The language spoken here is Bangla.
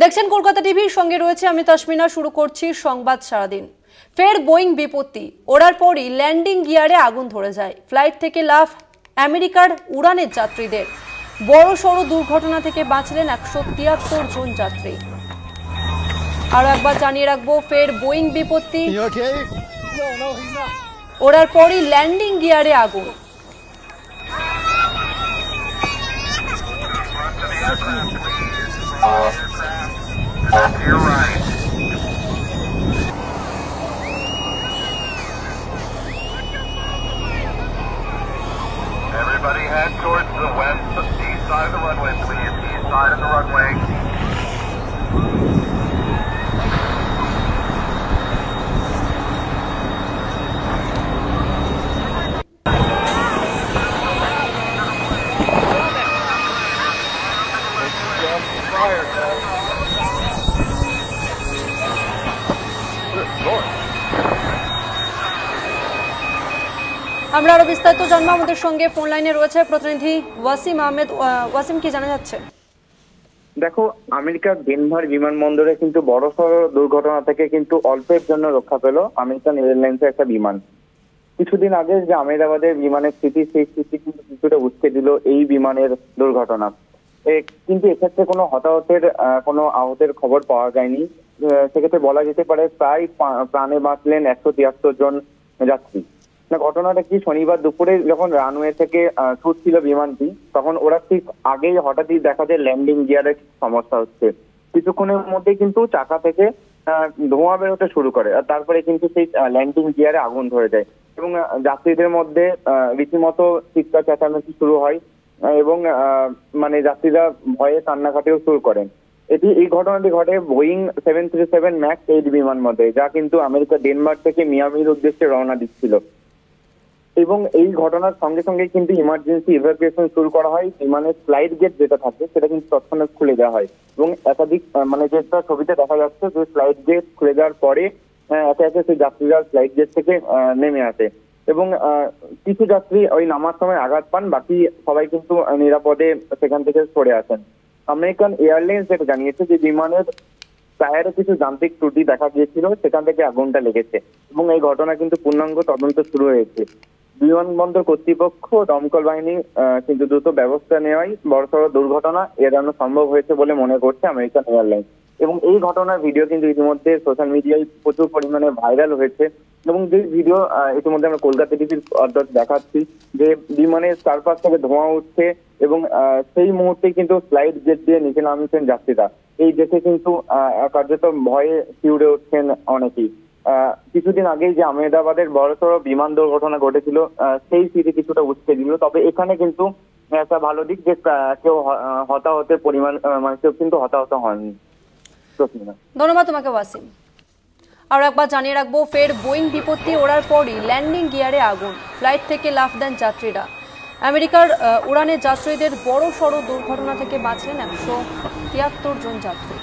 দেখছেন কলকাতা টিভির সঙ্গে রয়েছে আমি তাসমিনা। শুরু করছি সংবাদ সারাদিন। ফের বোয়িং বিপত্তি, ওড়ার পরই ল্যান্ডিং গিয়ারে আগুন ধরে যায়। ফ্লাইট থেকে লাফ আমেরিকার উড়ানের যাত্রীদের। বড় সড় দুর্ঘটনা থেকে বাঁচলেন 173 জন যাত্রী। আরো একবার জানিয়ে রাখবো, ফের বোয়িং বিপত্তি, ওড়ার পরই ল্যান্ডিং গিয়ারে আগুন। To your right. Everybody head towards the east side of the runway, please. East side of the runway. Fire, আমরা আরো বিস্তারিত জানবো। আমাদের সঙ্গে ফোন লাইনে রয়েছে প্রতিনিধি ওয়াসিম আহমেদ। ওয়াসিম, কি জানা যাচ্ছে? দেখো, আমেরিকার ডেনভার বিমানবন্দরে কিন্তু বড়সড় দুর্ঘটনা থেকে কিন্তু অল্পের জন্য রক্ষা পেল আমেরিকান এয়ারলাইন্সের একটা বিমান। কিছুদিন আগে যে আহমেদাবাদের বিমানের স্থিতি, সেই স্থিতি কিন্তু কিছুটা উস্কে দিল এই বিমানের দুর্ঘটনা। কিন্তু এক্ষেত্রে কোনো কোনো আহতের খবর পাওয়া যায়নি। সেক্ষেত্রে বলা যেতে পারে প্রায় প্রাণে বাঁচলেন 173 জন যাত্রী। ঘটনাটা কি, শনিবার দুপুরে যখন রানওয়ে থেকে ছুটছিল বিমানটি, তখন ওরা ঠিক আগেই হঠাৎই দেখা যায় ল্যান্ডিং গিয়ারের সমস্যা হচ্ছে। কিছুক্ষণের মধ্যে কিন্তু চাকা থেকে ধোঁয়া বেরোতে শুরু করে, আর তারপরে কিন্তু সেই ল্যান্ডিং গিয়ারে আগুন ধরে যায় এবং যাত্রীদের মধ্যে রীতিমতো চিৎকার চেঁচামেচি শুরু হয় এবং যাত্রীরা ভয়ে কান্নাকাটিও শুরু করেন। এই ঘটনাটি ঘটে বোয়িং 737 ম্যাক্স 8 বিমান মধ্যে, যা কিন্তু আমেরিকা ডেনমার্ক থেকে মিয়ামির উদ্দেশ্যে রওনা দিচ্ছিল। এবং এই ঘটনার সঙ্গে সঙ্গে কিন্তু ইমার্জেন্সি ইভাকুয়েশন শুরু করা হয়। বিমানের ফ্লাইট গেট যেটা থাকে সেটা কিন্তু তৎক্ষণাৎ খুলে দেওয়া হয় এবং একাধিক যেটা ছবিতে দেখা যাচ্ছে যে ফ্লাইট গেট খুলে দেওয়ার পরে একে একে সেই যাত্রীরা ফ্লাইট গেট থেকে নেমে আসে এবং কিছু যাত্রী ওই নামার সময় আঘাত পান, বাকি সবাই কিন্তু নিরাপদে সেখান থেকে সরে আসেন। আমেরিকান এয়ারলাইন্স যেটা জানিয়েছে যে বিমানের টায়ারে কিছু যান্ত্রিক ত্রুটি দেখা গিয়েছিল, সেখান থেকে আগুনটা লেগেছে এবং এই ঘটনা কিন্তু পূর্ণাঙ্গ তদন্ত শুরু হয়েছে। বিমানবন্দর কর্তৃপক্ষ, দমকল বাহিনী কিন্তু দ্রুত ব্যবস্থা নেওয়ায় বড়সড় দুর্ঘটনা এড়ানো সম্ভব হয়েছে বলে মনে করছে আমেরিকান এয়ারলাইন্স। এবং এই ঘটনার ভিডিও কিন্তু ইতিমধ্যে সোশ্যাল মিডিয়ায় প্রচুর পরিমাণে ভাইরাল হয়েছে এবং যে ভিডিও ইতিমধ্যে আমরা কলকাতা টিভির দেখাচ্ছি, যে বিমানের চারপাশ থেকে ধোঁয়া উঠছে এবং সেই মুহূর্তে কিন্তু ফ্লাইট গেট দিয়ে নিচে নামছেন যাত্রীরা। এই দেখে কিন্তু কার্যত ভয়ে শিউরে উঠছেন অনেকেই। কিছুদিন আগেই যে আহমেদাবাদের বড়সড় বিমান দুর্ঘটনা ঘটেছিল, সেই স্মৃতি কিছুটা উস্কে দিল। তবে এখানে কিন্তু একটা ভালো দিক যে কেউ হতাহতের পরিমাণ কেউ কিন্তু হতাহত হয়নি। ধন্যবাদ তোমাকে ওয়াসিম। আর একবার জানিয়ে রাখবো, ফের বোয়িং বিপত্তি, ওড়ার পরই ল্যান্ডিং গিয়ারে আগুন। ফ্লাইট থেকে লাফ দেন যাত্রীরা। আমেরিকার উড়ানের যাত্রীদের বড় সড় দুর্ঘটনা থেকে বাঁচলেন 173 জন যাত্রী।